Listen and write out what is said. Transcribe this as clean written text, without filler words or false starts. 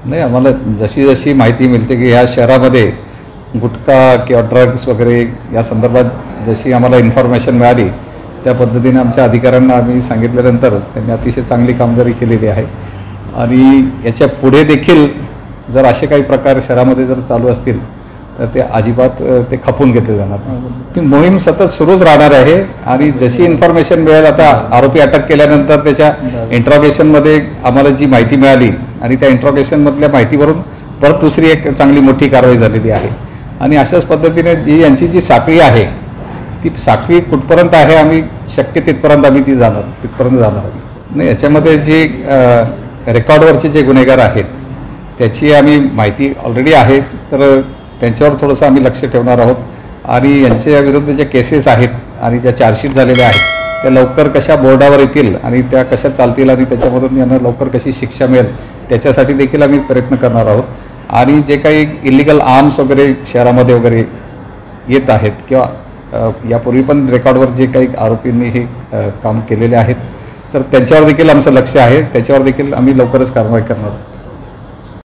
नाही, आम्हाला जशी जशी माहिती मिळते की ह्या शहरामध्ये गुटखा किंवा ड्रग्स वगैरे या संदर्भात जशी आम्हाला इन्फॉर्मेशन मिळाली त्या पद्धतीने आमच्या अधिकाऱ्यांना आम्ही सांगितल्यानंतर त्यांनी अतिशय चांगली कामगिरी केलेली आहे. आणि याच्या पुढे देखील जर असे काही प्रकार शहरामध्ये जर चालू असतील तर ते अजिबात ते खपून घेतले जाणार. ती मोहीम सतत सुरूच राहणार आहे आणि जशी इन्फॉर्मेशन मिळेल, आता आरोपी अटक केल्यानंतर त्याच्या इंट्रॉगेशनमध्ये आम्हाला जी माहिती मिळाली आणि त्या इंट्रॉगेशनमधल्या माहितीवरून परत दुसरी एक चांगली मोठी कारवाई झालेली आहे. आणि अशाच पद्धतीने यांची जी साखळी आहे ती साखळी कुठपर्यंत आहे, आम्ही शक्य तिथपर्यंत आम्ही तिथपर्यंत जाणार आहोत. नाही, याच्यामध्ये जे रेकॉर्डवरचे जे गुन्हेगार आहेत त्याची आम्ही माहिती ऑलरेडी आहे, तर त्यांच्यावर थोडंसं आम्ही लक्ष ठेवणार आहोत. आणि यांच्या विरुद्ध ज्या केसेस आहेत आणि ज्या चार्जशीट झालेल्या आहेत त्या लवकर कशा बोर्डावर येतील आणि त्या कशा चालतील आणि त्याच्यामधून यांना लवकर कशी शिक्षा मिळेल त्याच्यासाठी देखील आम्ही प्रयत्न करणार आहोत. आणि जे काही इलिगल आर्म्स वगैरे शहरामध्ये वगैरे येत आहेत किंवा यापूर्वी पण रेकॉर्डवर जे काही आरोपींनी हे काम केलेले आहेत तर त्यांच्यावर देखील आमचं लक्ष आहे, त्याच्यावर देखील आम्ही लवकरच कारवाई करणार आहोत.